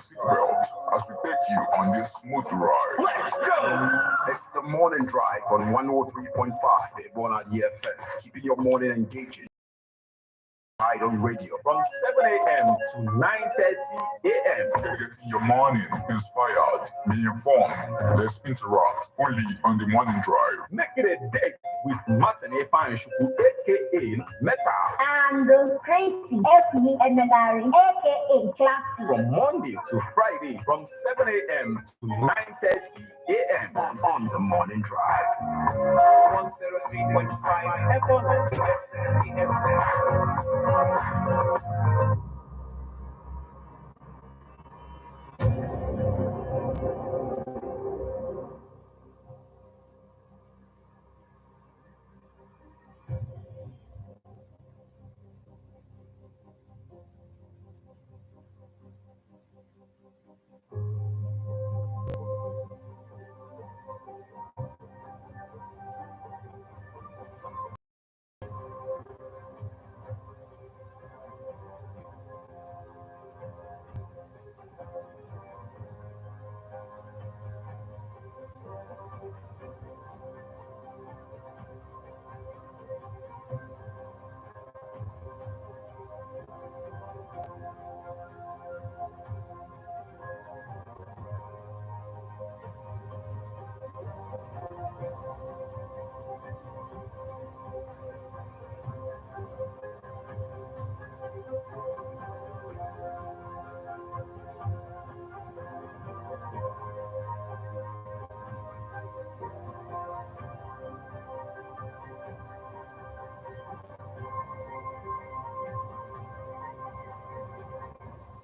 seatbelt as we take you on this smooth ride. Let's go! It's the morning drive on 103.5 Ebona DFM, keeping your morning engaging. Right on radio from 7 a.m. to 9:30 a.m. Getting your morning inspired, be informed. Let's interact only on the morning drive. Make it a date with Martin Efanshuku, aka Meta, and Crazy FE and Medari, aka Classy. From Monday to Friday, from 7 a.m. to 9:30 a.m. on the morning drive. 103.5 FM.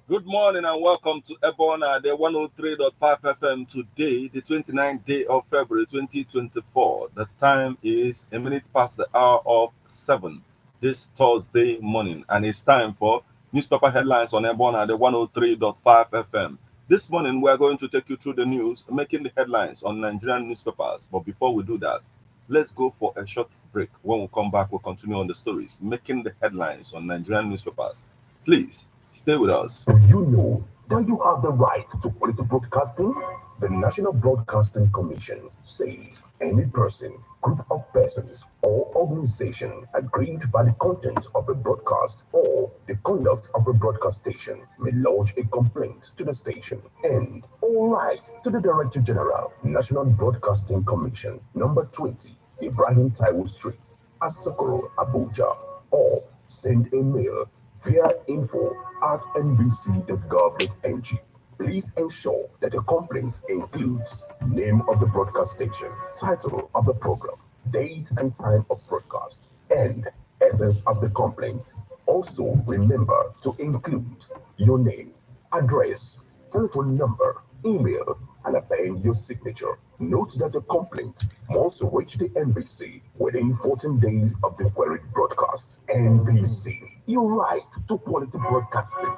Good morning and welcome to Ebona, the 103.5 FM today, the 29th day of February 2024. The time is a minute past the hour of 7 this Thursday morning, and it's time for newspaper headlines on Ebona, the 103.5 FM. This morning, we're going to take you through the news, making the headlines on Nigerian newspapers. But before we do that, let's go for a short break. When we come back, we'll continue on the stories, making the headlines on Nigerian newspapers. Please stay with us. Do you know that you have the right to quality broadcasting? The National Broadcasting Commission says any person, group of persons, or organization aggrieved by the content of a broadcast or the conduct of a broadcast station may lodge a complaint to the station and all right to the Director General, National Broadcasting Commission, number 20, Ibrahim Taiwo Street, Asokoro, Abuja, or send a mail via info@nbc.gov.ng. Please ensure that the complaint includes name of the broadcast station, title of the program, date and time of broadcast, and essence of the complaint. Also, remember to include your name, address, telephone number, email, and append your signature. Note that the complaint must reach the NBC within 14 days of the queried broadcast. NBC, your right to quality broadcasting.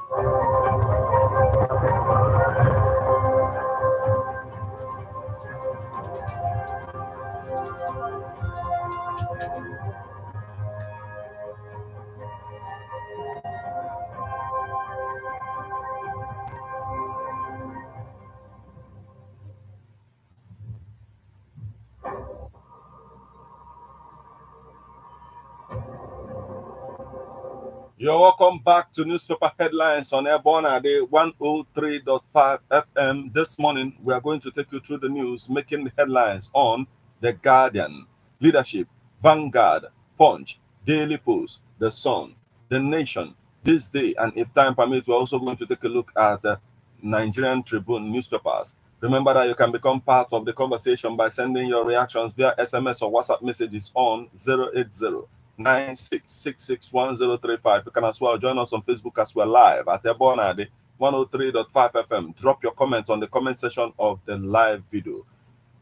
You're welcome back to newspaper headlines on Ebona, the 103.5 FM. This morning, we are going to take you through the news, making the headlines on The Guardian, Leadership, Vanguard, Punch, Daily Post, The Sun, The Nation, This Day, and if time permits, we're also going to take a look at Nigerian Tribune newspapers. Remember that you can become part of the conversation by sending your reactions via SMS or WhatsApp messages on 080-96661035. You can as well join us on Facebook as well live at Ebona, the 103.5 FM. Drop your comment on the comment section of the live video.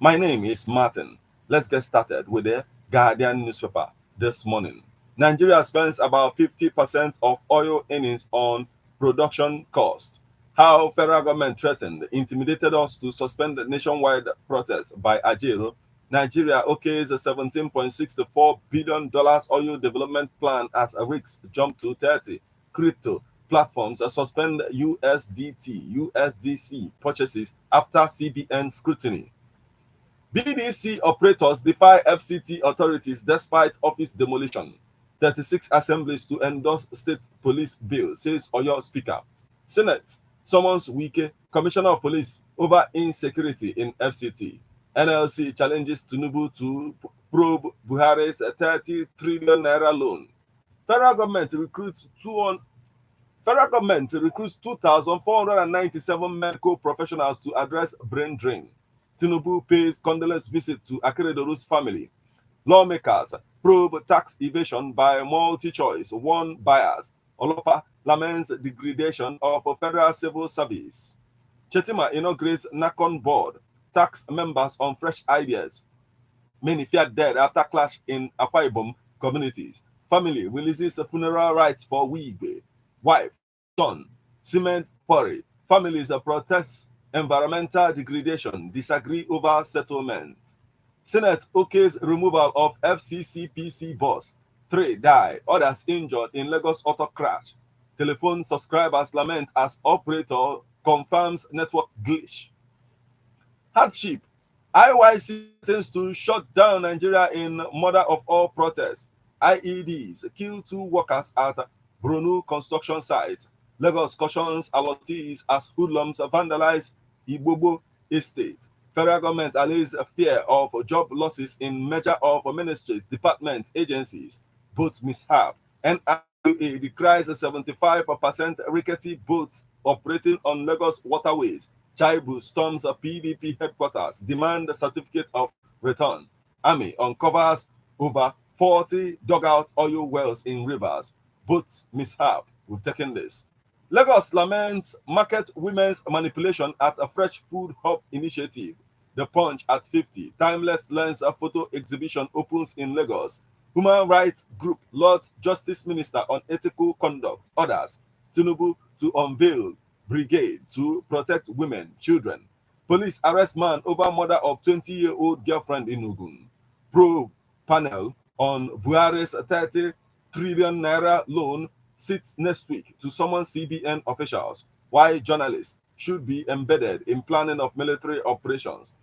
My name is Martin. Let's get started with the Guardian newspaper this morning. Nigeria spends about 50% of oil earnings on production costs. How federal government threatened, intimidated us to suspend the nationwide protest by Ajero. Nigeria okays a $17.64 billion oil development plan as risks jump to 30. Crypto, platforms suspend USDT, USDC purchases after CBN scrutiny. BDC operators defy FCT authorities despite office demolition. 36 assemblies to endorse state police bill, says Oyo Speaker. Senate summons Wike, Commissioner of Police, over insecurity in FCT. NLC challenges Tinubu to probe Buhari's 30 trillion naira loan. Federal government recruits 2,497 medical professionals to address brain drain. Tinubu pays condolence visit to Akeredoru's family. Lawmakers probe tax evasion by multi-choice, warn buyers. Olopa laments degradation of federal civil service. Chetima inaugurates NACON board. Tax members on fresh ideas. Many feared dead after clash in Akwa Ibom communities. Family releases funeral rites for Wigwe. Wife, son, cement quarry. Families protest environmental degradation, disagree over settlement. Senate okays removal of FCCPC boss. 3 die, others injured in Lagos auto crash. Telephone subscribers lament as operator confirms network glitch. Hardship. IYC threatens to shut down Nigeria in mother of all protests. IEDs kill 2 workers at Brunu construction site. Lagos cautions allottees as hoodlums vandalize Igbobo estate. Federal government allays fear of job losses in measure of ministries, departments, agencies. Boat mishap. NIA decries 75% rickety boats operating on Lagos waterways. Chaibu storms a PDP headquarters, demand a certificate of return. Army uncovers over 40 dugout oil wells in rivers. Boat mishap. We've taken this. Lagos laments market women's manipulation at a fresh food hub initiative. The Punch at 50. Timeless Lens a photo exhibition opens in Lagos. Human rights group Lord's Justice Minister on ethical conduct. Others. Tinubu to unveil brigade to protect women, children. Police arrest man over murder of 20-year-old girlfriend in Ogun. Probe panel on Buhari's 30 trillion naira loan sits next week to summon CBN officials. Why journalists should be embedded in planning of military operations.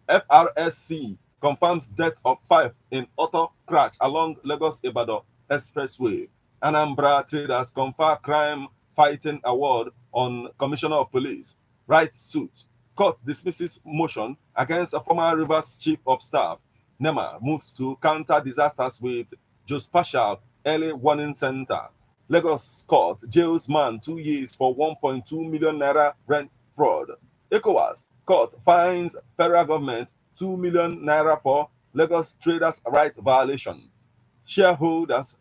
FRSC confirms death of 5 in auto crash along Lagos-Ibadan Expressway. Anambra traders confer crime fighting award on Commissioner of Police. Rights suit. Court dismisses motion against a former Rivers Chief of Staff. NEMA moves to counter disasters with Geospatial Early Warning Center. Lagos court jails man 2 years for 1.2 million naira rent fraud. ECOWAS court fines federal government 2 million naira for Lagos traders' rights violation. Stakeholders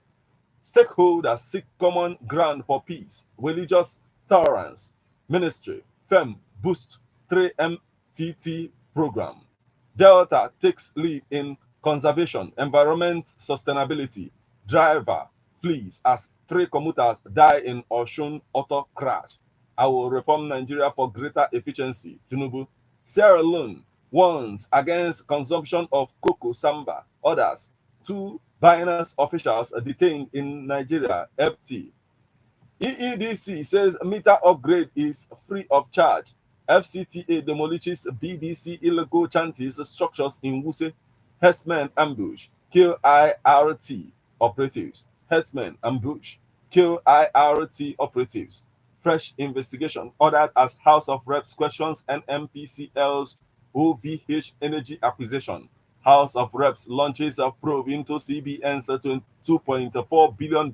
seek common ground for peace, religious tolerance. Ministry, FEM boost 3MTT program. Delta takes lead in conservation, environment, sustainability. Driver flees as 3 commuters die in Osun auto crash. I will reform Nigeria for greater efficiency. Tinubu. Sierra Leone warns against consumption of cocoa samba. Others. 2 Binance officials detained in Nigeria. FT. EEDC says meter upgrade is free of charge. FCTA demolishes BDC illegal chanties structures in Wuse. Herdsmen ambush. Kill IRT operatives. Herdsmen ambush. Kill IRT operatives. Fresh investigation ordered as House of Reps questions NMPCL's OVH energy acquisition. House of Reps launches a probe into CBN's $2.4 billion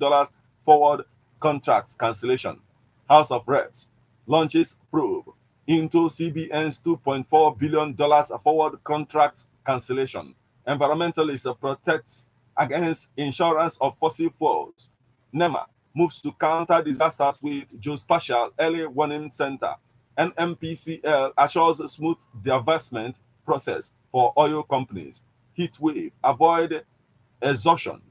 forward contracts cancellation. House of Reps launches probe into CBN's $2.4 billion forward contracts cancellation. Environmentalists protects against insurance of fossil fuels. NEMA moves to counter disasters with Geospatial Early Warning Center. NMPCL assures smooth divestment process for oil companies. Heat wave, avoid exhaustion,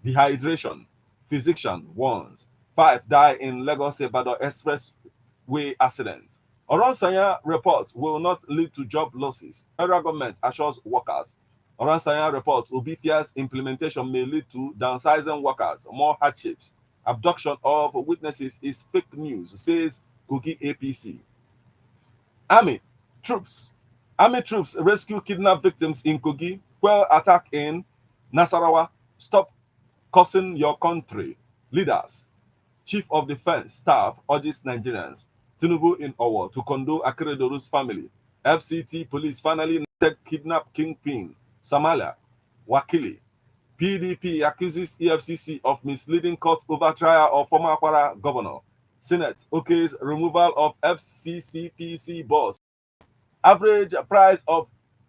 dehydration. Physician warns 5 die in Lagos-Ibadan Expressway accident. Oransanya report will not lead to job losses. Federal government assures workers. Oransanya report Obipia's implementation may lead to downsizing workers, more hardships. abduction of witnesses is fake news, says Kogi APC. Army troops rescue kidnapped victims in Kogi, where attack in Nasarawa. Stop cursing your country. Leaders. Chief of Defense Staff urges Nigerians. Tinubu in Owo to condole Akeredolu's family. FCT police finally netted kidnap kingpin Samala Wakili. PDP accuses EFCC of misleading court over trial of former Kwara governor. Senate okays removal of FCCPC boss. Average price of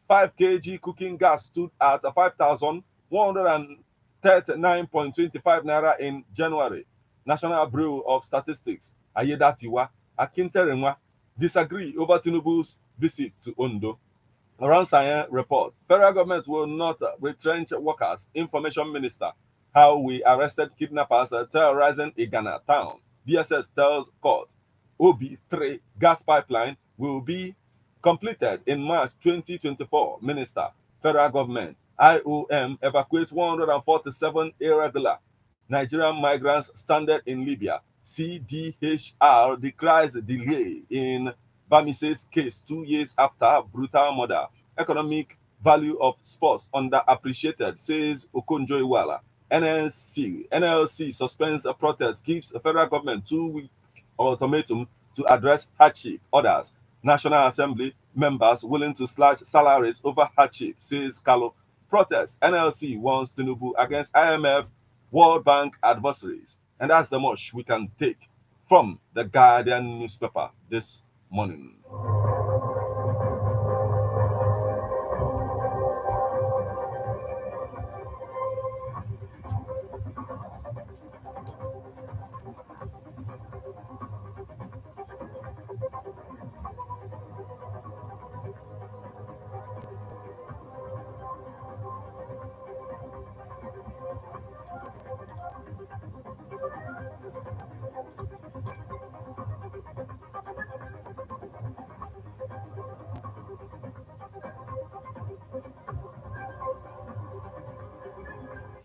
5 kg cooking gas stood at 5,139.25 naira in January. National Bureau of Statistics, Ayedatiwa, Akinterenwa, disagree over Tinubu's visit to Ondo. Oransayan report, federal government will not retrench workers. Information minister, how we arrested kidnappers terrorizing Igana town. DSS tells court, OB3 gas pipeline will be completed in March 2024. Minister, federal government, IOM evacuate 147 irregular Nigerian migrants stranded in Libya. CDHR declares delay in Bamise's case 2 years after brutal murder. Economic value of sports underappreciated, says Okonjo-Iweala. NLC suspends a protest, gives the federal government 2-week ultimatum to address hardship. Others, National Assembly members willing to slash salaries over hardship, says Kalo. Protest, NLC warns Tinubu against IMF, World Bank adversaries. And that's the much we can take from the Guardian newspaper this morning.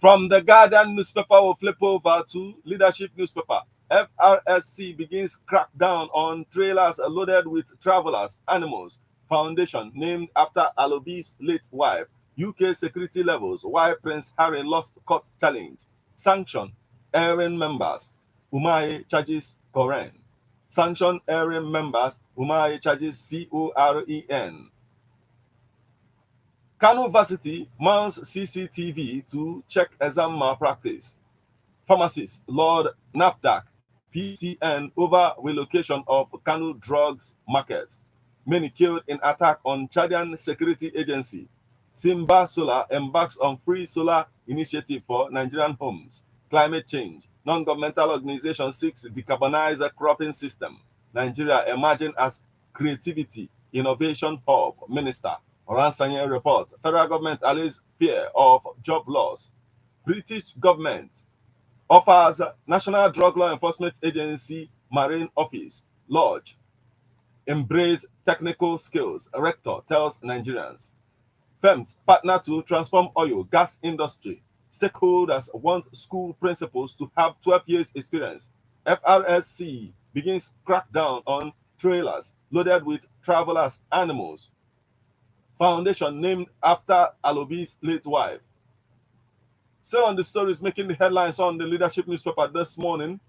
From the Guardian newspaper, we'll flip over to Leadership newspaper. FRSC begins crackdown on trailers loaded with travelers, animals. Foundation named after Alobi's late wife. UK security levels. Why Prince Harry lost court challenge. Sanction airing members. Umahi charges Koren. Sanction airing members. Umahi charges COREN. Kano Varsity mounts CCTV to check exam malpractice. Pharmacist Lord NAFDAC, PCN over relocation of Kano drugs market. Many killed in attack on Chadian security agency. Simba Solar embarks on free solar initiative for Nigerian homes. Climate change. Non-governmental organization seeks decarbonize cropping system. Nigeria emerging as creativity innovation hub. Minister Oransayan report. Federal government allays fear of job loss. British government offers National Drug Law Enforcement Agency Marine Office Lodge. Embrace technical skills. Rector tells Nigerians. Firms partner to transform oil, gas industry. Stakeholders want school principals to have 12 years experience. FRSC begins crackdown on trailers loaded with travelers' animals. Foundation named after Alobi's late wife. So on the stories making the headlines on the Leadership newspaper this morning.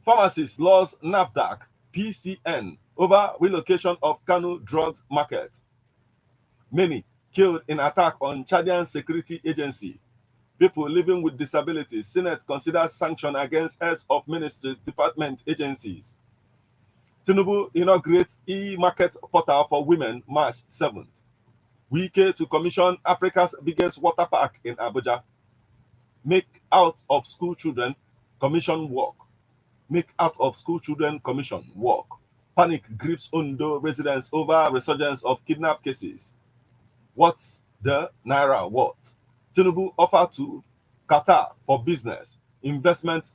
Pharmacist laws NAFDAC, PCN over relocation of Kano drugs market. Many killed in attack on Chadian security agency. People living with disabilities. Senate considers sanction against heads of ministries, departments, agencies. Tinubu inaugurates e-market portal for women March 7th. Wike to commission Africa's biggest water park in Abuja. Make out of school children commission work. Make out of school children commission work. Panic grips Ondo residents over resurgence of kidnap cases. What's the Naira worth? Tinubu offer to Qatar for business investment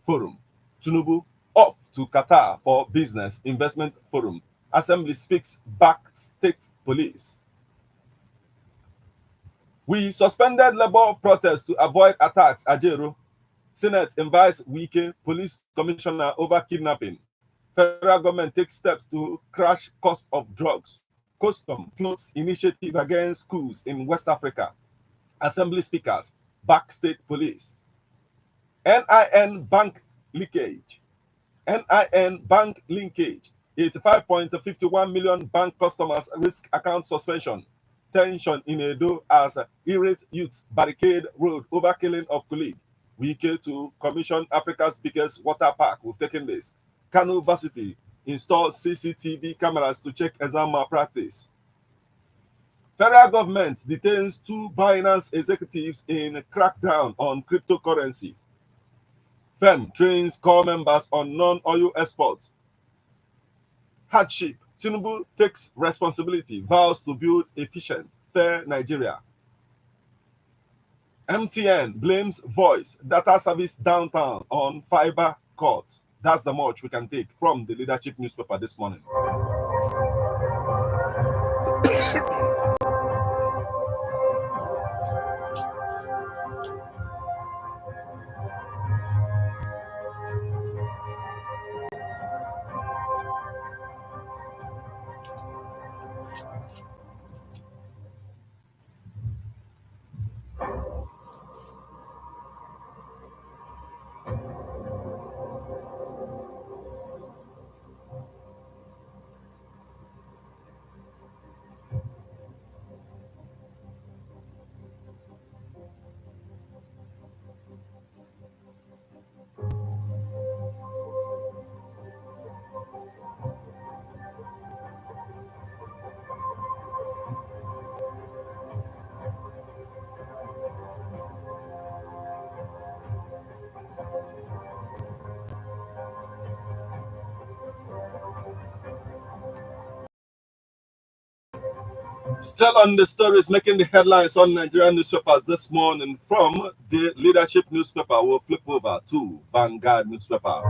forum. Tinubu off to Qatar for business investment forum. Assembly speaks back state police. We suspended labor protests to avoid attacks. Ajero. Senate invites Wike, police commissioner over kidnapping. Federal government takes steps to crash cost of drugs. Custom floats initiative against schools in West Africa. Assembly speakers back state police. NIN bank leakage. NIN bank linkage. 85.51 million bank customers risk account suspension. Tension in Edo as irate youths barricade road over killing of colleague. Wike to commission Africa's biggest water park. We've taken this. Kano Varsity installs CCTV cameras to check exam malpractice. Federal government detains 2 Binance executives in crackdown on cryptocurrency. FEM trains core members on non-oil exports. Hardship. Tinubu takes responsibility, vows to build efficient, fair Nigeria. MTN blames voice data service downtown on fiber cuts. That's the much we can take from the leadership newspaper this morning. Still on the stories making the headlines on Nigerian newspapers this morning. From the leadership newspaper, we'll flip over to Vanguard newspaper.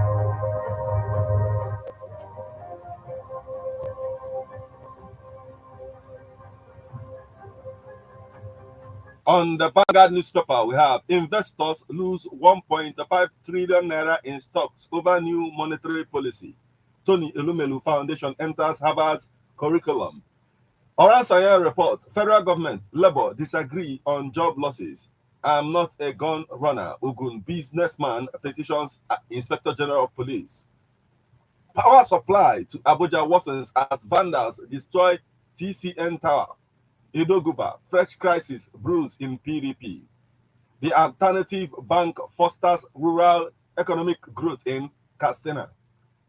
On the Vanguard newspaper, we have investors lose 1.5 trillion naira in stocks over new monetary policy. Tony Elumelu Foundation enters Harvard's curriculum. Oransanya report, federal government, Labour disagree on job losses. I'm not a gun runner. Ogun businessman petitions Inspector General of Police. Power supply to Abuja worsens as vandals destroy TCN Tower. Idoguba, fresh crisis brews in PDP. The alternative bank fosters rural economic growth in Castina.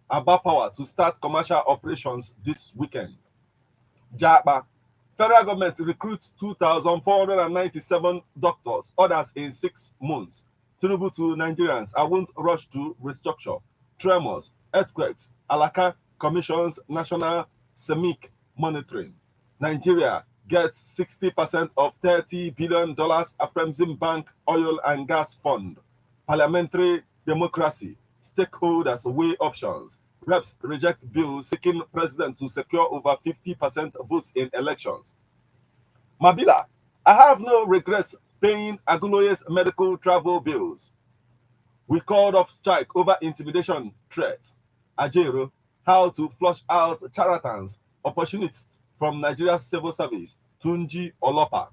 Aba Power to start commercial operations this weekend. Jaba, federal government recruits 2,497 doctors, others in 6 months. Tinubu to Nigerians, I won't rush to restructure. Tremors, earthquakes, Alaka commissions national seismic monitoring. Nigeria gets 60% of $30 billion Afrexim Bank Oil and Gas Fund. Parliamentary democracy, stakeholders weigh options. Reps reject bill seeking president to secure over 50% votes in elections. Mabila, I have no regrets paying Aguloye's medical travel bills. We called off strike over intimidation threat. Ajero, how to flush out charlatans, opportunists from Nigeria's civil service. Tunji Olopa,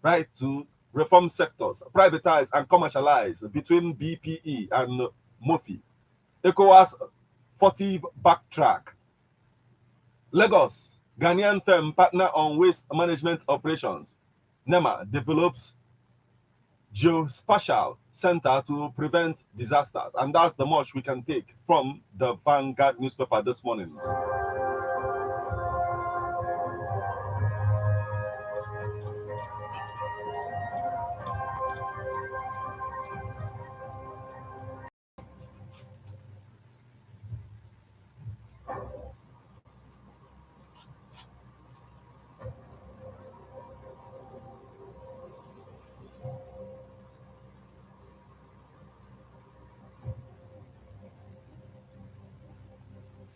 right to reform sectors, privatize and commercialize between BPE and MOFI. ECOWAS 40 backtrack. Lagos, Ghanaian firm partner on waste management operations. NEMA develops geospatial center to prevent disasters. And that's the much we can take from the Vanguard newspaper this morning.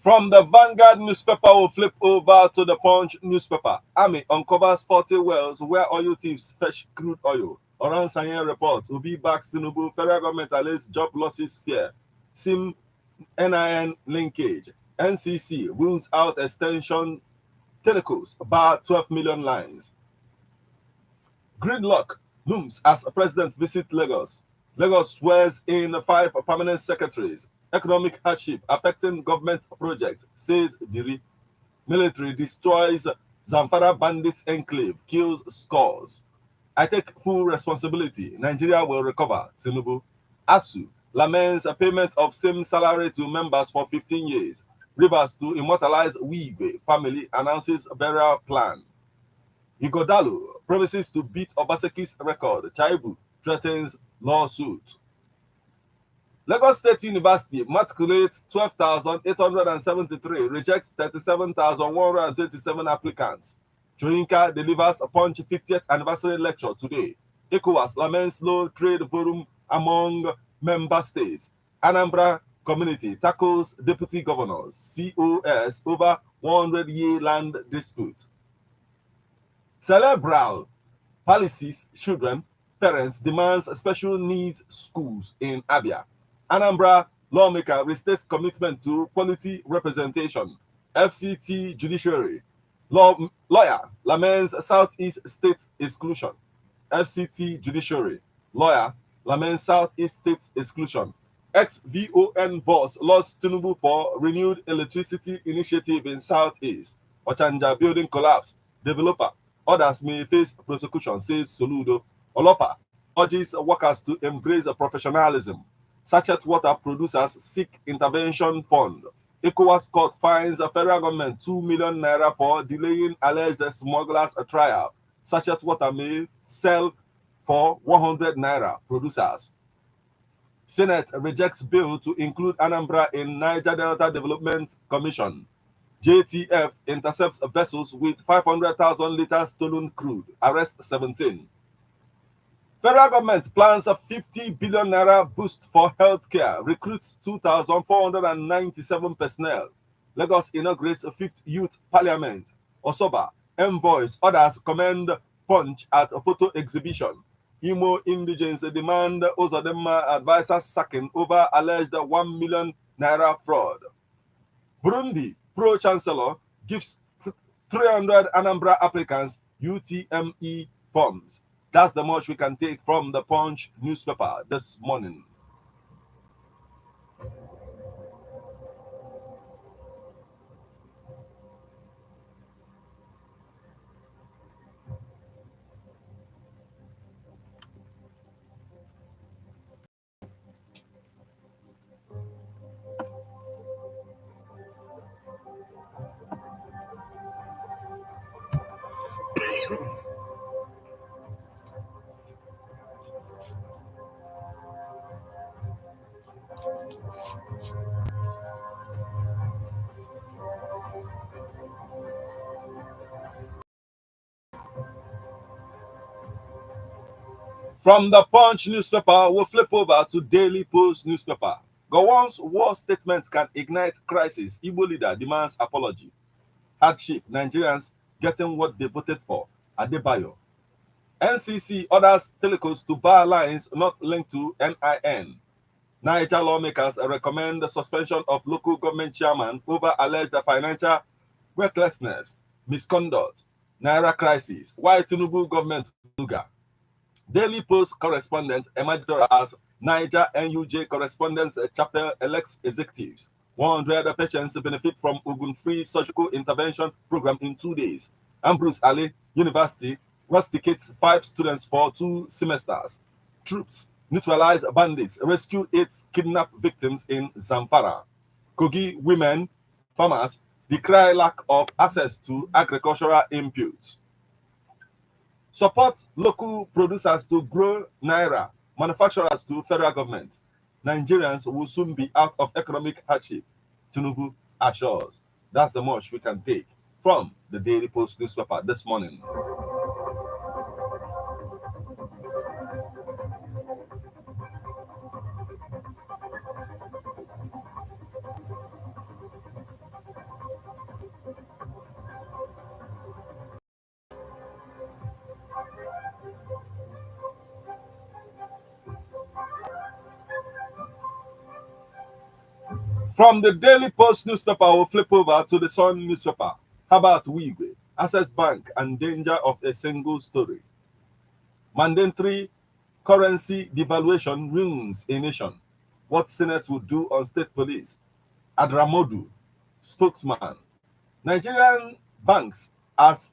From the Vanguard newspaper, we'll flip over to the Punch newspaper. Army uncovers 40 wells where oil thieves fetch crude oil. Oran Sanye report. Obi backs Tinubu. Federal government allays job losses fear. SIM NIN linkage. NCC rules out extension telcos. Bar 12 million lines. Gridlock looms as president visits Lagos. Lagos swears in 5 permanent secretaries. Economic hardship affecting government projects, says Diri. Military destroys Zamfara bandits enclave, kills scores. I take full responsibility. Nigeria will recover. Tinubu. ASU laments a payment of same salary to members for 15 years. Rivers to immortalize Wigwe family announces burial plan. Igodalo promises to beat Obaseki's record. Chaibu threatens lawsuit. Lagos State University matriculates 12,873, rejects 37,127 applicants. Joinka delivers a Punch 50th anniversary lecture today. ECOWAS laments low trade volume among member states. Anambra community tackles deputy governors. COS over 100-year land dispute. Cerebral palsy children parents demands special needs schools in Abia. Anambra lawmaker restates commitment to quality representation. FCT judiciary lawyer laments Southeast state exclusion. FCT judiciary lawyer laments Southeast state exclusion. Ex-VON boss lost Tinubu for renewed electricity initiative in Southeast. Ochanja building collapse. Developer others may face prosecution, says Soludo. Olopa urges workers to embrace professionalism. Sachet water producers seek intervention fund. ECOWAS court fines the federal government 2 million naira for delaying alleged smugglers' trial. Sachet water may sell for 100 naira. Producers. Senate rejects bill to include Anambra in Niger Delta Development Commission. JTF intercepts vessels with 500,000 liters stolen crude. Arrest 17. Federal government plans a 50 billion naira boost for healthcare. Recruits 2,497 personnel. Lagos inaugurates a 5th youth parliament. Osoba, envoys, others commend Punch at a photo exhibition. Imo indigents demand Ozodema advisors sacking over alleged 1 million naira fraud. Burundi pro-chancellor gives 300 Anambra applicants UTME forms. That's the much we can take from the Punch newspaper this morning. From the Punch newspaper, we'll flip over to Daily Post newspaper. Gowon's war statement can ignite crisis. Igbo leader demands apology. Hardship, Nigerians getting what they voted for. Adebayo. NCC orders telecos to bar lines not linked to NIN. Niger lawmakers recommend the suspension of local government chairman over alleged financial recklessness, misconduct, Naira crisis. Why Tinubu government Luga? Daily Post correspondent emerged as Niger NUJ correspondence chapel elects executives. 100 patients benefit from Ogun-free surgical intervention program in 2 days. Ambrose Ali University rusticates 5 students for 2 semesters. Troops neutralize bandits, rescue 8 kidnapped victims in Zamfara. Kogi women farmers decry lack of access to agricultural inputs. Support local producers to grow Naira, manufacturers to federal government. Nigerians will soon be out of economic hardship, Tinubu assures. That's the much we can take from the Daily Post newspaper this morning. From the Daily Post newspaper, we'll flip over to the Sun newspaper. How about Wigwe? Access Bank and danger of a single story. Mandatory currency devaluation ruins a nation. What Senate will do on state police. Adramodu, spokesman. Nigerian banks as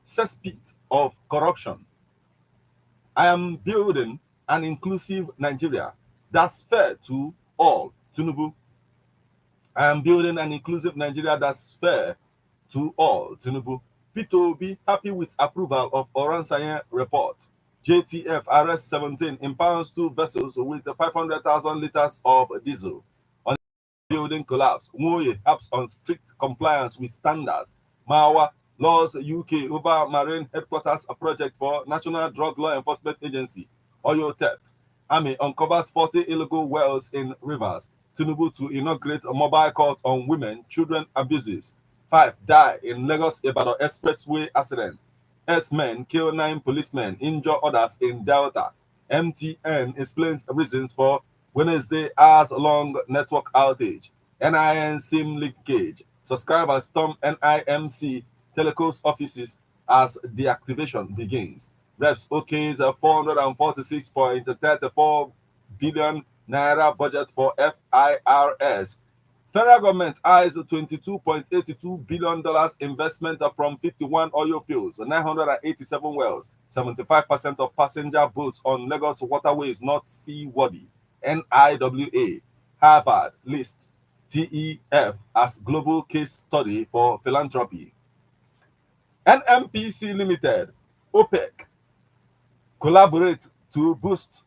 cesspit of corruption. I am building an inclusive Nigeria that's fair to all. Tinubu. I am building an inclusive Nigeria that's fair to all. Tinubu. Peter Obi happy with approval of Oransayen report. JTF arrests 17, impounds 2 vessels with 500,000 liters of diesel. On building collapse. Nwoye helps on strict compliance with standards. Mawa laws UK over marine headquarters, a project for National Drug Law Enforcement Agency. Oil theft. Army uncovers 40 illegal wells in rivers. Tinubu to inaugurate a mobile court on women, children abuses. 5 die in Lagos-Ibadan expressway accident. S-men kill 9 policemen, injure others in Delta. MTN explains reasons for Wednesday hours-long network outage. NIN SIM leakage. Subscribers storm NIMC telecoms offices as deactivation begins. Reps OK's 446.34 billion naira budget for FIRS. Federal government eyes $22.82 billion investment from 51 oil fields, 987 wells, 75% of passenger boats on Lagos waterways not seaworthy. NIWA, Harvard lists TEF as global case study for philanthropy. NMPC Limited, OPEC, collaborate to boost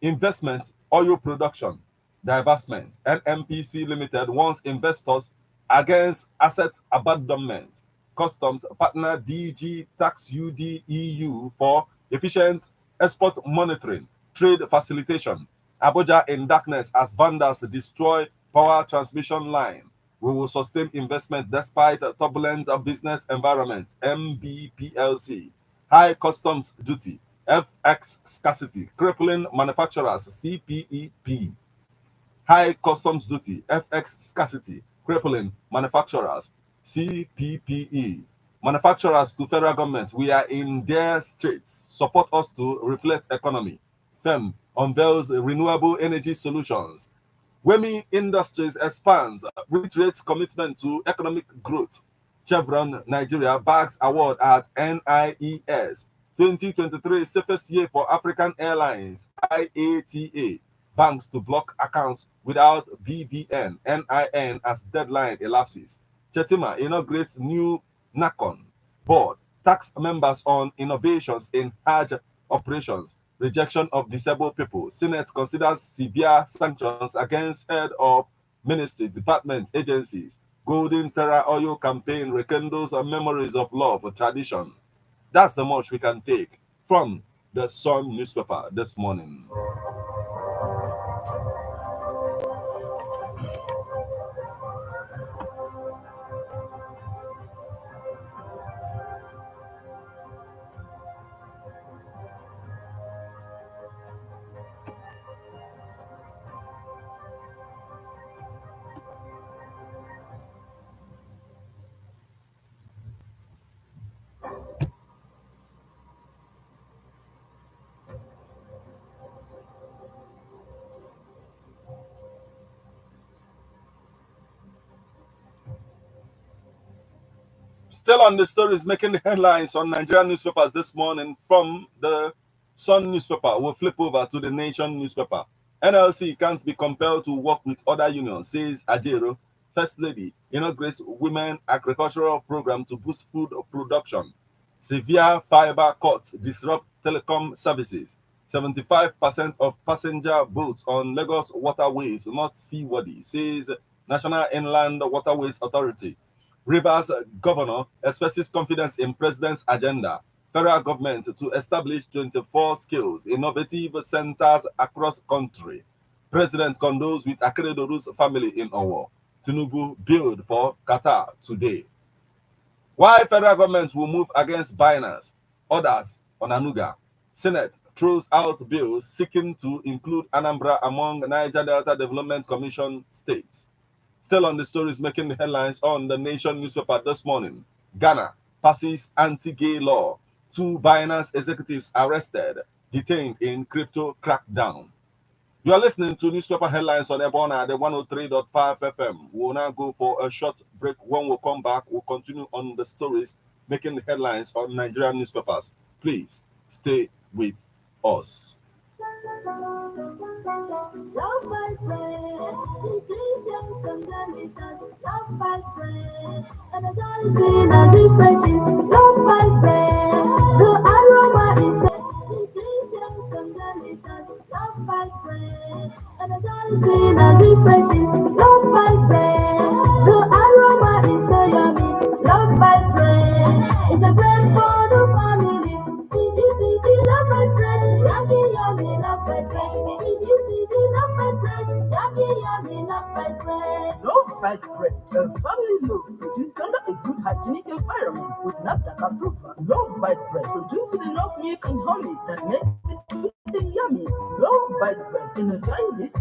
investment, oil production, divestment. NMPC Limited warns investors against asset abandonment. Customs partner DG Tax UD EU for efficient export monitoring, trade facilitation. Abuja in darkness as vandals destroy power transmission line. We will sustain investment despite a turbulent business environment. MBPLC. High customs duty. FX scarcity, crippling manufacturers. CPEP. High customs duty, FX scarcity, crippling manufacturers. CPPE. Manufacturers to federal government, we are in their straits. Support us to reflect economy. FEM unveils renewable energy solutions. Wemi Industries expands, reiterates commitment to economic growth. Chevron Nigeria bags award at NIES. 2023 safest year for African Airlines. IATA. Banks to block accounts without BVN. NIN as deadline elapses. Chetima inaugurates new NACON board. Tax members on innovations in Hajj operations. Rejection of disabled people. Senate considers severe sanctions against head of ministry, department, agencies. Golden Terra Oil campaign rekindles memories of love, tradition. That's the much we can take from the Sun newspaper this morning. Still on the stories making the headlines on Nigerian newspapers this morning from the Sun newspaper. We'll flip over to the Nation newspaper. NLC can't be compelled to work with other unions, says Ajero. First Lady inaugurates Women Agricultural Program to boost food production. Severe fiber cuts disrupt telecom services. 75% of passenger boats on Lagos waterways not seaworthy, says National Inland Waterways Authority. Rivers governor expresses confidence in president's agenda. Federal government to establish 24 skills innovative centers across country. President condoles with Akeredoru's family in Owo. Tinubu build for Qatar today. Why federal government will move against Binance? Others on Anuga. Senate throws out bills seeking to include Anambra among Niger Delta Development Commission states. Still on the stories making the headlines on the Nation newspaper this morning. Ghana passes anti-gay law. 2 Binance executives arrested, detained in crypto crackdown. You are listening to newspaper headlines on Ebona, the 103.5 FM. We'll now go for a short break. When we come back, we'll continue on the stories making the headlines on Nigerian newspapers. Please stay with us. Love my friend, inclusion, consolidation, love my friend, and it's all clean and refreshing. Love my friend, the aroma is inclusion, consolidation, love my friend, and it's all clean and refreshing. Love my friend, the aroma is so yummy. Love my friend, it's a brand for the family. Sweetie, sweetie, love my friend, yummy, yummy, love my friend. Sweetie, sweetie, love my friend, yummy, yummy, love my friend. Love by Bread, a family loaf produced under a good hygienic environment with NAFDAC approval. Love by Bread, produced with enough milk and honey that makes it sweet and yummy. Love by Bread energizes,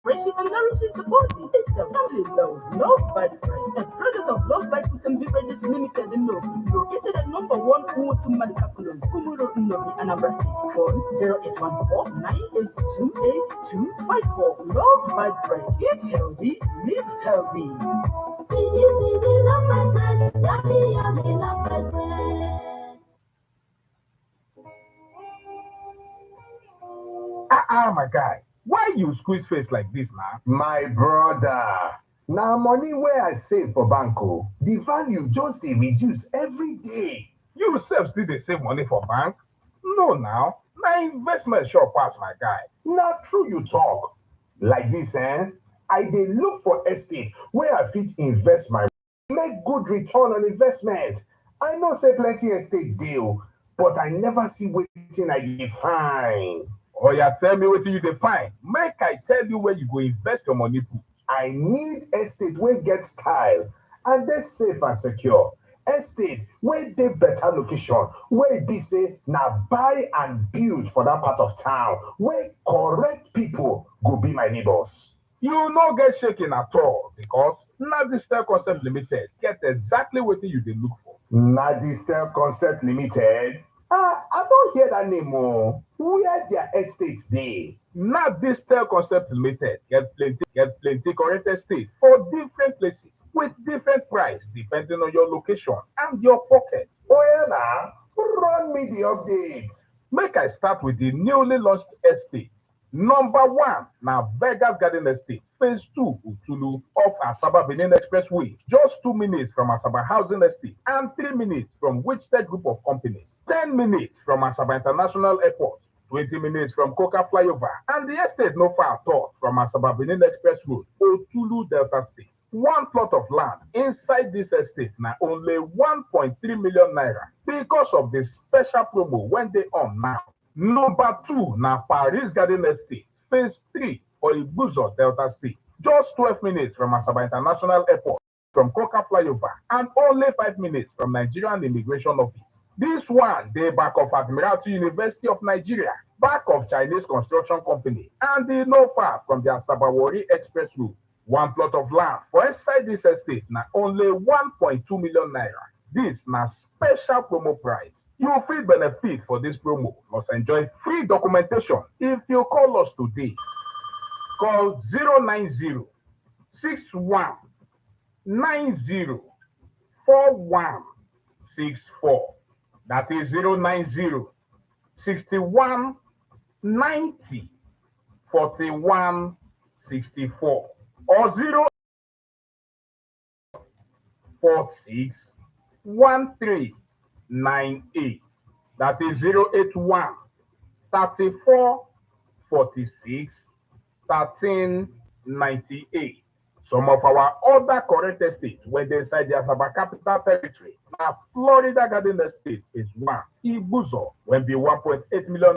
refreshes, and nourishes the body. It's a family love. Love by Bread, a product of Love by Foods and Beverages Limited in Novi, located at number 1 Uwosu Medical Colons, Umuro Novi, Anambra State. Phone 0814 982 8254. Love by Bread. Eat healthy, live healthy. Sweetie, sweetie, love my friend, yummy, yummy, love my friend. My guy, why you squeeze face like this, man? My brother, now money where I save for banco, the value just dey reduce every day. You yourself still dey save money for bank? No, now investment sure pass, my guy. Na true you talk. Like this, I dey look for estate where I fit invest my make good return on investment. I know say plenty estate deal, but I never see wetin I dey find. Oh yeah, tell me what you define. Make I tell you where you go invest your money put. I need estate wey get style and dey safe and secure. Estate wey dey better location, wey be say na buy and build for that part of town, wey correct people go be my neighbors. You no get shaking at all because Nadistel Concept Limited get exactly what you dey look for. Nadistel Concept Limited? I don't hear that name. Where their estates dey? Nadistel Concept Limited get plenty correct estate for different places with different price depending on your location and your pocket. Oh yeah, now run me the updates. Make I start with the newly launched estate. Number 1 na Vegas Garden Estate, Phase 2 Utulu off Asaba Benin Expressway, just 2 minutes from Asaba Housing Estate and 3 minutes from Wichita Group of Companies, 10 minutes from Asaba International Airport, 20 minutes from Coca Flyover, and the estate no far at all from Asaba Benin Express Road, Otulu Delta State. One plot of land inside this estate na only 1.3 million naira because of the special promo when they on now. Number 2 na Paris Garden Estate, Phase 3 for Ibuzo, Delta State. Just 12 minutes from Asaba International Airport, from Coca Flyover, and only 5 minutes from Nigerian Immigration Office. This one, dey back of Admiralty University of Nigeria, back of Chinese Construction Company, and dey no far from the Asaba Warri Express Road. One plot of land for inside this estate na only 1.2 million naira. This na special promo price. You fit benefit for this promo plus enjoy free documentation if you call us today. Call 090 61 90 4164. That is 090 61 90 41 64 or 046 1398. That is 081 34 46 1398. Some of our other correct estates when they inside the Asaba Capital Territory. Now, Florida Garden Estate is 1. Ibuzo when be 1.8 million.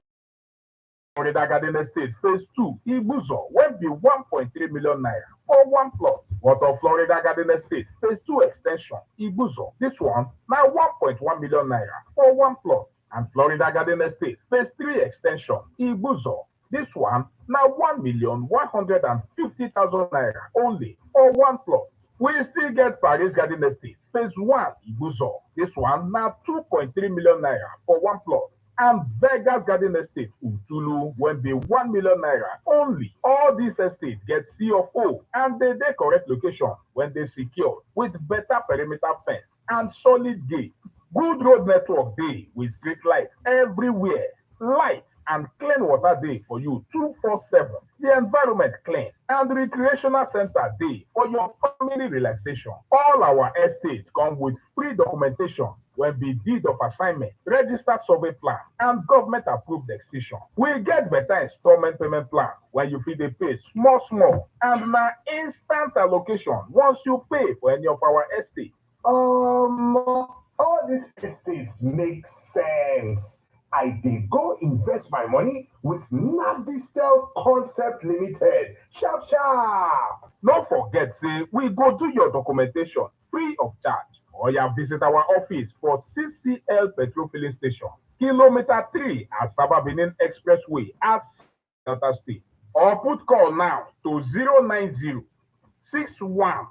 Florida Garden Estate Phase 2. Ibuzo when be 1.3 million naira for one plot. What of Florida Garden Estate Phase 2 extension? Ibuzo. This one now 1.1 million naira for one plot. And Florida Garden Estate Phase 3 extension. Ibuzo This one now 1,150,000 naira only for one plot. We still get Paris Garden Estate, phase 1 Ibuzo. This one now 2.3 million naira for one plot. And Vegas Garden Estate, Utulu, when be 1 million naira only. All these estates get C of O and they correct location when they secure with better perimeter fence and solid gate. Good road network day with street light everywhere. Light and clean water day for you 247. The environment clean and recreational center day for your family relaxation. All our estates come with free documentation when be deed of assignment, registered survey plan, and government approved decision. We get better installment payment plan where you fit dey pay small and na instant allocation once you pay for any of our estates. All these estates make sense. I dey go invest my money with Nadistel Concept Limited. Sharp, sharp. No forget, say we go do your documentation free of charge. Or you visit our office for CCL Petrol Filling Station, Kilometer 3 Asaba Benin Expressway, as Delta State. Or put call now to 090 61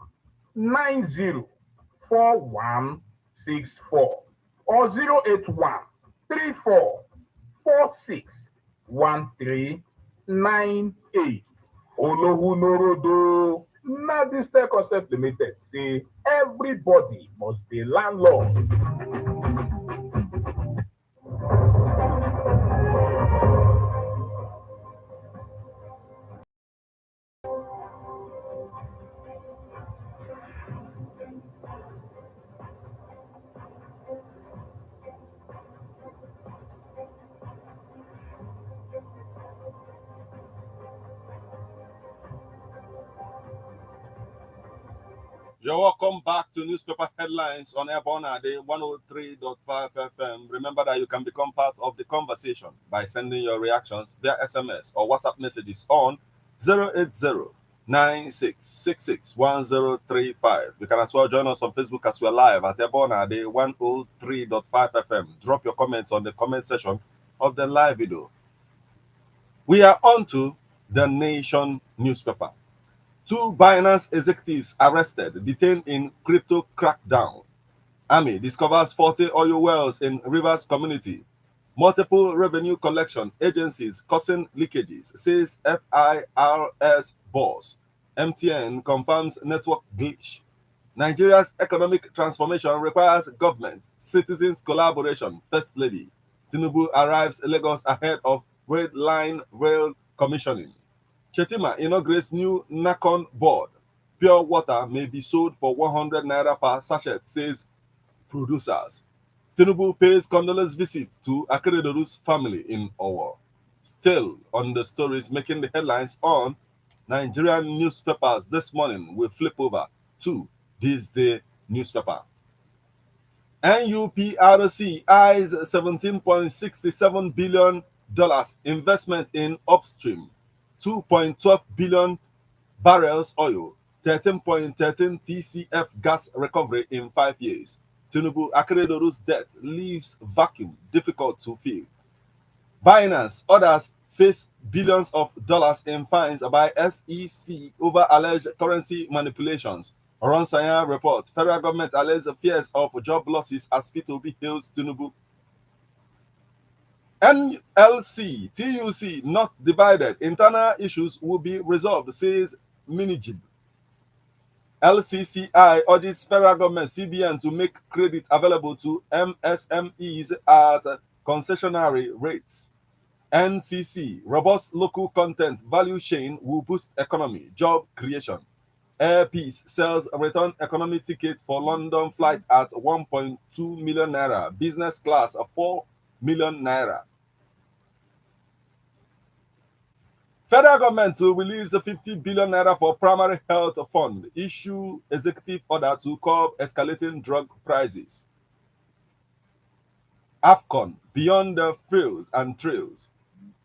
90 4164 or 081 34 46 1398. Olohunorodo. Nadistel Concept Limited say everybody must be landlord. You're welcome back to Newspaper Headlines on Airborne Day 103.5 FM. Remember that you can become part of the conversation by sending your reactions via SMS or WhatsApp messages on 080-9666-1035. You can as well join us on Facebook as we're live at Airborne Day 103.5 FM. Drop your comments on the comment section of the live video. We are on to the Nation newspaper. 2 Binance executives arrested, detained in crypto crackdown. Army discovers 40 oil wells in Rivers community. Multiple revenue collection agencies causing leakages, says FIRS boss. MTN confirms network glitch. Nigeria's economic transformation requires government, citizens collaboration. First Lady Tinubu arrives Lagos ahead of Red Line Rail commissioning. Chetima inaugurates new NACON board. Pure water may be sold for 100 naira per sachet, says producers. Tinubu pays condolence visit to Akeredoru's family in Owo. Still on the stories making the headlines on Nigerian newspapers this morning, we flip over to this day newspaper. NUPRC eyes $17.67 billion investment in upstream. 2.12 billion barrels oil, 13.13 TCF gas recovery in 5 years. Tinubu Akeredoru's debt leaves vacuum difficult to fill. Binance, others face billions of dollars in fines by SEC over alleged currency manipulations. Oronsanya report, federal government alleges fears of job losses as P2B hails Tinubu. NLC, TUC not divided. Internal issues will be resolved, says Minijib. LCCI urges federal government CBN to make credit available to MSMEs at concessionary rates. NCC, robust local content value chain will boost economy, job creation. Air Peace sells a return economy ticket for London flight at 1.2 million naira, business class of 4 million naira. Federal government to release 50 billion naira for primary health fund, issue executive order to curb escalating drug prices. AFCON, beyond the frills and trails.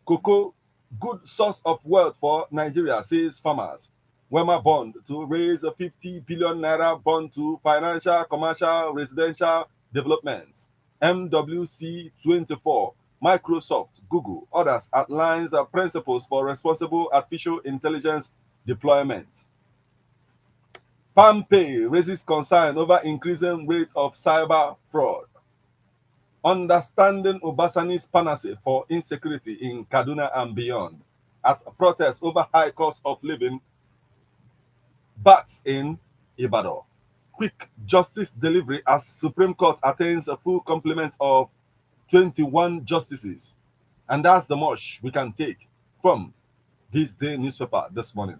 Cocoa, good source of wealth for Nigeria, says farmers. Wema bond to raise a 50 billion naira bond to financial, commercial, residential developments. MWC 24, Microsoft Google. Others outlines principles for responsible artificial intelligence deployment. PalmPay raises concern over increasing rate of cyber fraud. Understanding Obasani's panacea for insecurity in Kaduna and beyond. At protests over high cost of living, bats in Ibadan. Quick justice delivery as Supreme Court attains a full complement of 21 justices. And that's the much we can take from this day newspaper this morning.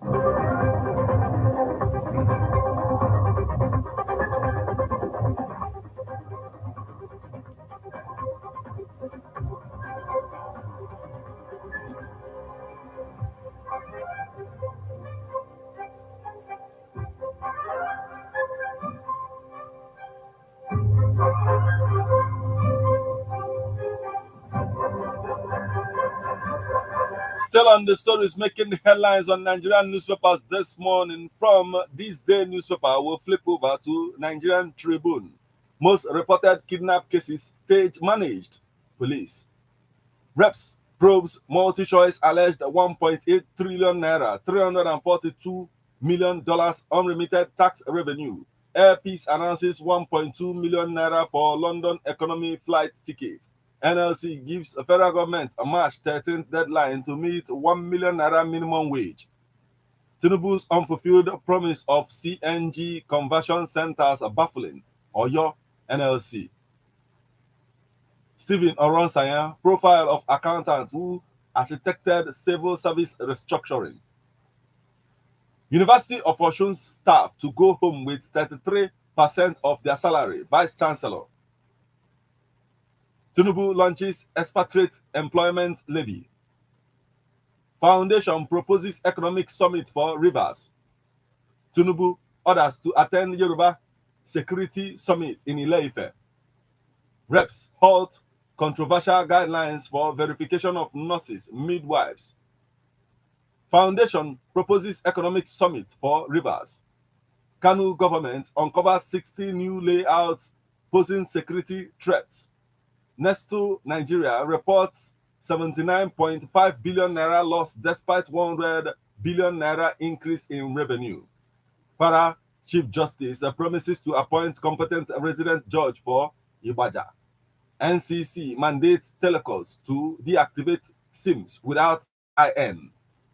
Still on the stories making the headlines on Nigerian newspapers this morning. From this day newspaper, we'll flip over to Nigerian Tribune. Most reported kidnap cases stage managed. Police. Reps probes multi-choice alleged 1.8 trillion naira, $342 million unremitted tax revenue. Air Peace announces 1.2 million naira for London economy flight ticket. NLC gives the federal government a March 13th deadline to meet 1 million naira minimum wage. Tinubu's unfulfilled promise of CNG conversion centers are baffling. Oyo NLC. Stephen Oronsanya, profile of accountant who architected civil service restructuring. University of Osun staff to go home with 33% of their salary. Vice Chancellor. Tinubu launches expatriate employment levy. Foundation proposes economic summit for Rivers. Tinubu orders to attend Yoruba security summit in Ile-Ife. Reps halt controversial guidelines for verification of nurses, midwives. Foundation proposes economic summit for Rivers. Kanu government uncovers 60 new layouts posing security threats. Nesto Nigeria reports 79.5 billion naira loss despite 100 billion naira increase in revenue. Para Chief Justice promises to appoint competent resident judge for Ibaja. NCC mandates telecos to deactivate SIMs without IN.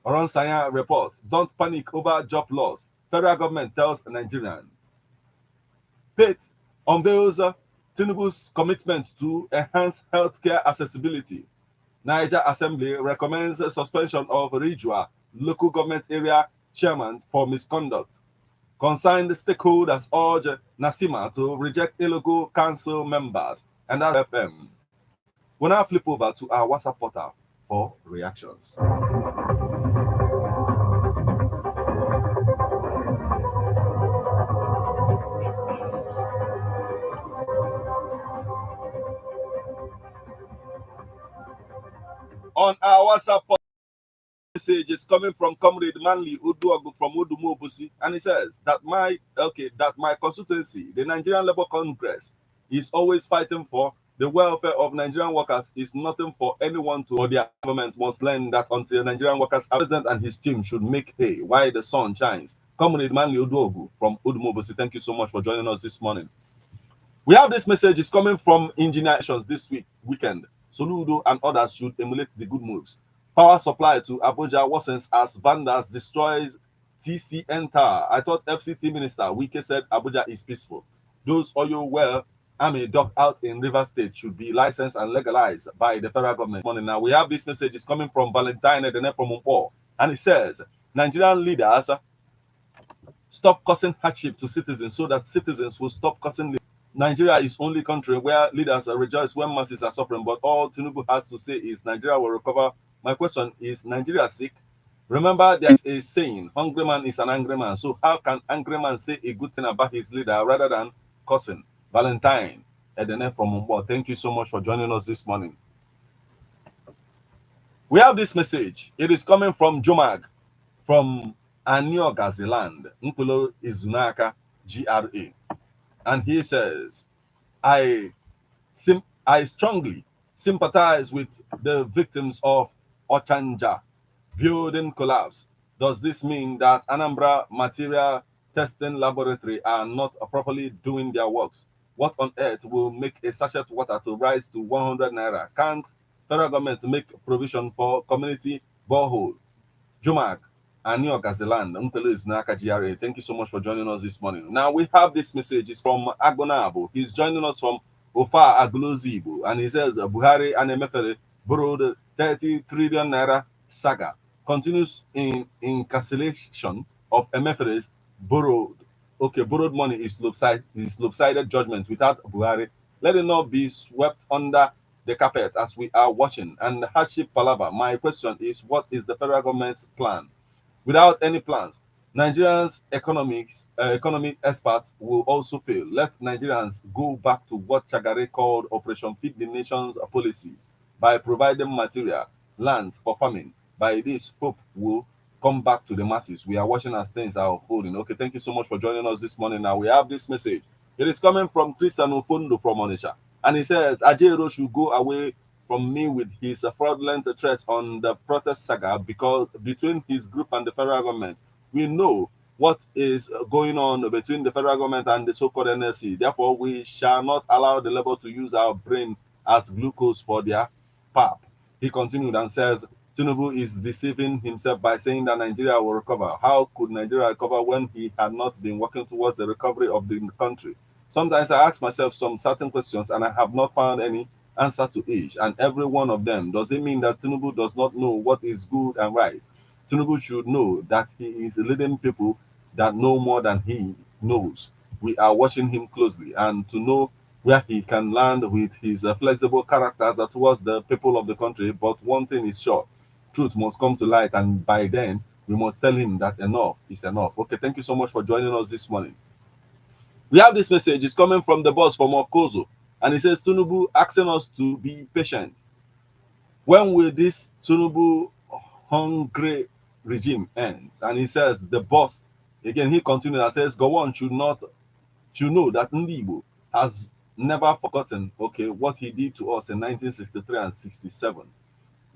Oronsanya report, don't panic over job loss. Federal government tells Nigerian. Pate unveils Tinubu's commitment to enhance healthcare accessibility. Niger Assembly recommends suspension of Rijua local government area chairman for misconduct. Concerned stakeholders urge Nasima to reject illegal council members. And that's FM. We'll now flip over to our WhatsApp portal for reactions. On our WhatsApp message is coming from Comrade Manley Uduagu from Udumobusi, and he says that my constituency, the Nigerian Labour Congress, is always fighting for the welfare of Nigerian workers. Is nothing for anyone to, or their government must learn that until Nigerian workers, our president and his team should make hay while the sun shines. Comrade Manley Uduagu from Udumobusi, thank you so much for joining us this morning. We have this message is coming from Engineer Actions this weekend. Soludo and others should emulate the good moves. Power supply to Abuja worsens as vandals destroys TCN Tower. I thought FCT Minister Wike said Abuja is peaceful. Those oil well army docked out in River State should be licensed and legalized by the federal government. Now we have this message is coming from Valentine Edene from Umpo, and it says Nigerian leaders stop causing hardship to citizens so that citizens will stop causing. Nigeria is only country where leaders rejoice when masses are suffering, but all Tinubu has to say is Nigeria will recover. My question is, Nigeria sick? Remember, there is a saying, hungry man is an angry man. So how can angry man say a good thing about his leader rather than cussing? Valentine Edene from Mumbai, thank you so much for joining us this morning. We have this message. It is coming from Jomag, from Anyogaziland, Nkulo Izunaka, GRA. And he says, I strongly sympathize with the victims of Ochanja building collapse. Does this mean that Anambra material testing laboratory are not properly doing their works? What on earth will make a sachet water to rise to 100 naira? Can't federal government make provision for community borehole? Jumak, Anio Gazeland, Umpelo is Naka GRA. Thank you so much for joining us this morning. Now we have this message. It's from Agonabo. He's joining us from Ofa Aglozibo, and he says Buhari and Emefele borrowed 30 trillion naira saga. Continues in incarceration of Emefele's borrowed money is lopsided judgment without Buhari. Let it not be swept under the carpet as we are watching. And hardship palaver. My question is, what is the federal government's plan? Without any plans, Nigerians' economic experts will also fail. Let Nigerians go back to what Chagare called Operation Feed the Nation's policies by providing material, lands for farming. By this, hope will come back to the masses. We are watching as things are unfolding. Okay, thank you so much for joining us this morning. Now we have this message. It is coming from Christian Ufondo from Onitsha. And he says, Ajero should go away from me with his fraudulent threats on the protest saga because between his group and the federal government, we know what is going on between the federal government and the so-called NSC. Therefore, we shall not allow the labor to use our brain as glucose for their pap. He continued and says, Tinubu is deceiving himself by saying that Nigeria will recover. How could Nigeria recover when he had not been working towards the recovery of the country? Sometimes I ask myself some certain questions and I have not found any answer to each and every one of them. Does it mean that Tinubu does not know what is good and right? Tinubu should know that he is leading people that know more than he knows. We are watching him closely and to know where he can land with his flexible characters towards the people of the country. But one thing is sure, truth must come to light, and by then we must tell him that enough is enough. Okay, thank you so much for joining us this morning. We have this message. It's coming from the boss from Okozo, and he says, Tinubu asking us to be patient. When will this Tinubu hungry regime ends? And he says, the boss, again, he continued and says, Gowon should know that Ndibo has never forgotten, okay, what he did to us in 1963 and 67.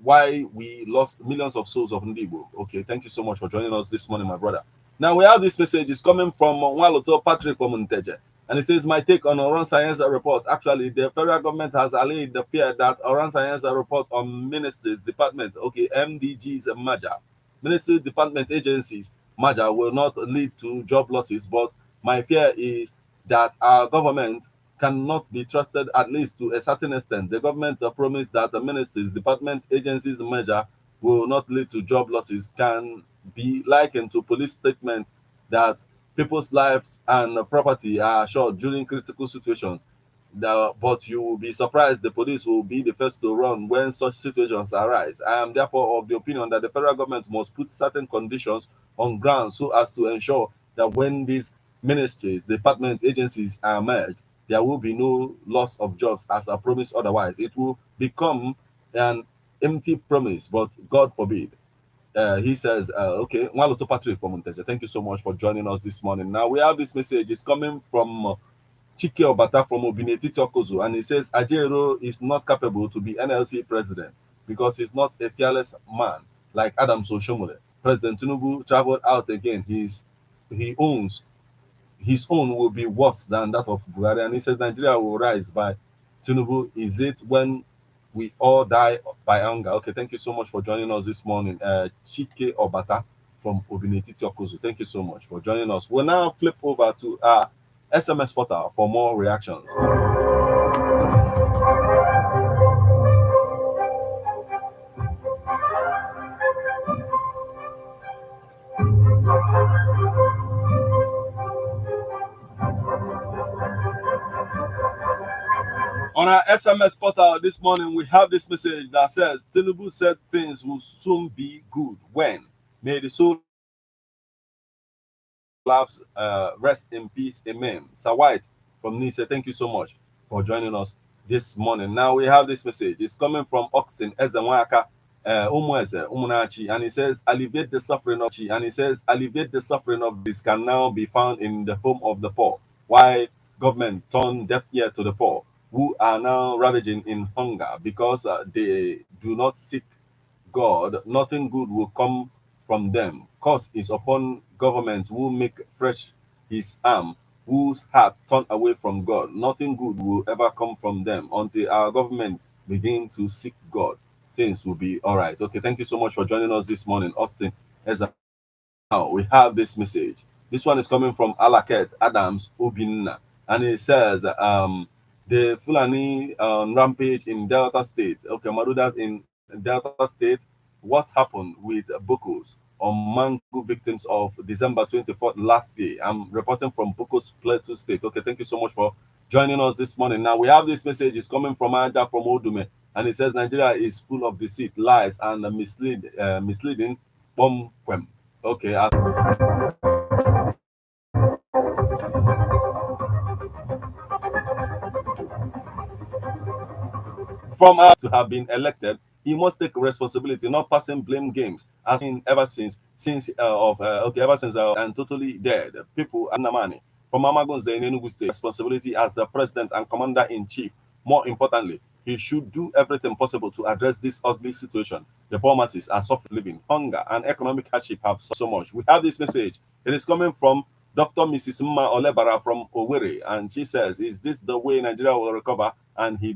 Why we lost millions of souls of Ndibo. Okay, thank you so much for joining us this morning, my brother. Now we have this message. It's coming from Waloto Patrick Omunteje. And it says, my take on Oran Science report. Actually, the federal government has allayed the fear that Oran Science report on ministries, department, okay, MDGs and merger, ministry, department, agencies, merger will not lead to job losses. But my fear is that our government cannot be trusted, at least to a certain extent. The government promised that the ministries, department, agencies merger will not lead to job losses can be likened to police statement that people's lives and property are assured during critical situations. But you will be surprised the police will be the first to run when such situations arise. I am therefore of the opinion that the federal government must put certain conditions on ground so as to ensure that when these ministries, departments, agencies are merged, there will be no loss of jobs as I promised otherwise. It will become an empty promise, but God forbid. He says, okay, Waloto Patrick from Monteja, thank you so much for joining us this morning. Now we have this message. It's coming from Chike Obata from Obineti Tokozu, and he says, Ajero is not capable to be NLC president because he's not a fearless man like Adams Oshomole. President Tinubu traveled out again. He owns his own will be worse than that of Buhari. And he says Nigeria will rise by Tinubu. Is it when we all die by hunger? Okay, thank you so much for joining us this morning. Chike Obata from Obineti Tiokozu. Thank you so much for joining us. We'll now flip over to our SMS portal for more reactions. On our SMS portal this morning, we have this message that says, Tinubu said things will soon be good. When? May the soul laughs rest in peace. Amen. Sir White from Nice, thank you so much for joining us this morning. Now we have this message. It's coming from Oxen Ezenwaka Umunachi, and he says, alleviate the suffering of Chi, and he says, alleviate the suffering of this can now be found in the home of the poor. Why government turn deaf ear to the poor? who are now ravaging in hunger because they do not seek God, nothing good will come from them. Curse is upon government who make fresh his arm, whose heart turn away from God. Nothing good will ever come from them until our government begin to seek God. Things will be all right. Okay, thank you so much for joining us this morning, Austin. As now we have this message. This one is coming from Alaket Adams Obinna, and it says, the Fulani rampage in Delta State. Okay, Marudas in Delta State. What happened with Bokos on Mango victims of December 24th last year? I'm reporting from Bokos Plateau State. Okay, thank you so much for joining us this morning. Now we have this message. It's coming from Aja from Odume, and it says Nigeria is full of deceit, lies, and misleading bomb. Okay, from to have been elected, he must take responsibility, not passing blame games. As in ever since and totally dead people and the money from Amagonze in Enugu State, responsibility as the president and commander in chief. More importantly, he should do everything possible to address this ugly situation. The poor masses are suffering, living, hunger, and economic hardship have so much. We have this message. It is coming from Dr. Mrs. Mma Olebara from Owerri, and she says, "Is this the way Nigeria will recover?" And he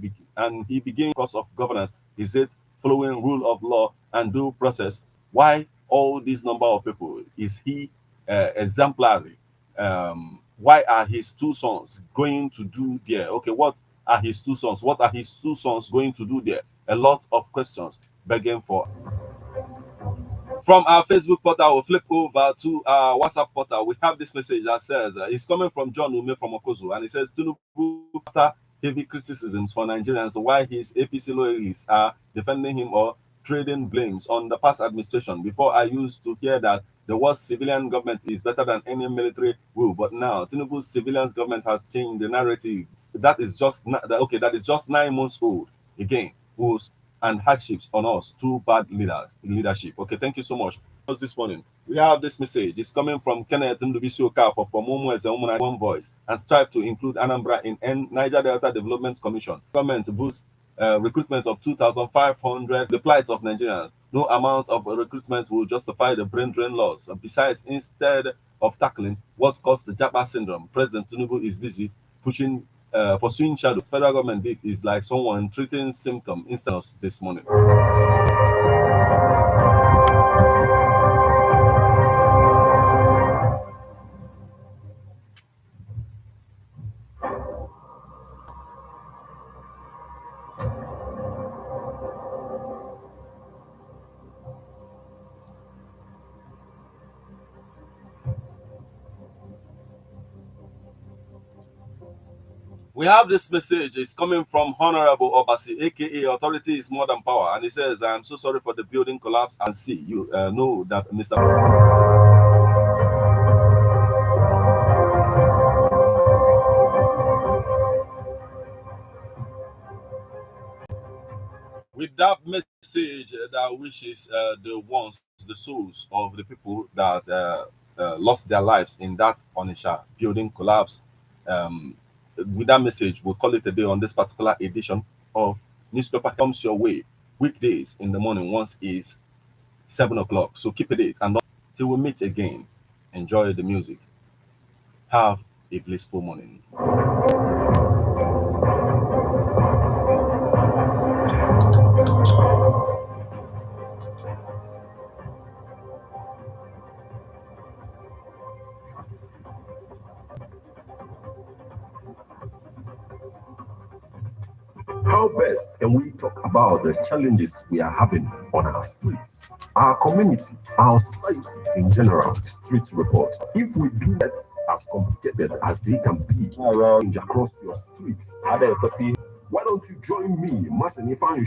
began course of governance. Is it following rule of law and due process? Why all this number of people? Is he exemplary? Why are his two sons going to do there? Okay, what are his two sons? What are his two sons going to do there? A lot of questions begging for. From our Facebook portal, we'll flip over to our WhatsApp portal. We have this message that says, it's coming from John Ume from Okozu, and it says, Tinubu, after heavy criticisms for Nigerians, why his APC loyalists are defending him or trading blames on the past administration. Before, I used to hear that the worst civilian government is better than any military rule, but now Tinubu's civilian government has changed the narrative. That is just okay. That is just 9 months old. Again, who's and hardships on us, two bad leadership. Okay, thank you so much. This morning, we have this message. It's coming from Kenneth Ndubisi Okafor from Momo as a One Voice and strive to include Anambra in Niger Delta Development Commission. Government to boost recruitment of 2,500. The plight of Nigerians. No amount of recruitment will justify the brain drain loss. Besides, instead of tackling what caused the Japa syndrome, President Tinubu is busy pursuing shadows. Federal government is like someone treating symptom instead of this morning. We have this message. It's coming from Honorable Obasi, aka Authority is More Than Power. And he says, I'm so sorry for the building collapse and see you know that Mr. With that message that wishes the souls of the people that lost their lives in that Onisha building collapse. With that message, we'll call it a day on this particular edition of Newspaper Comes Your Way, weekdays in the morning once is 7 o'clock. So keep it and till we meet again. Enjoy the music. Have a blissful morning. How best can we talk about the challenges we are having on our streets, our community, our society in general? Street report. If we do that as complicated as they can be across your streets, why don't you join me, Martin Ifan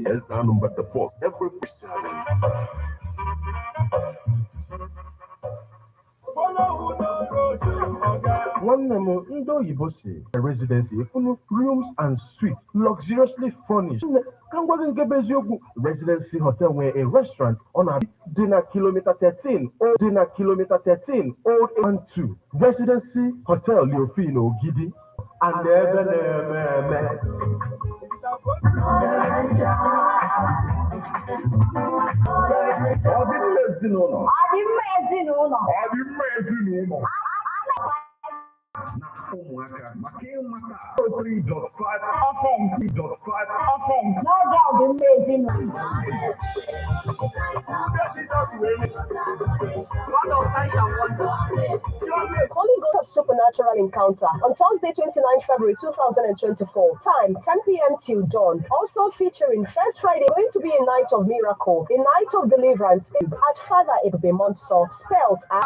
as our number the force every Friday. Nwanne m ndị oyibo si residency efunu rooms and suites luxuriously furnished. Ka m gwa gị nke bụ eziokwu, Residency Hotel nwere a restaurant ọ na dị na kilomita 13 Old 12 Residency Hotel Leofin Ogidi. and never. Ụmụaka maka ịmata 3.5 FM 3.5 FM n'oge ọdịmma ezinụlọ. Calling God of Supernatural Encounter on Thursday, 29 February 2024. Time 10 p.m. till dawn. Also featuring First Friday, going to be a night of miracle, a night of deliverance at Father Ebube Monso, spelled as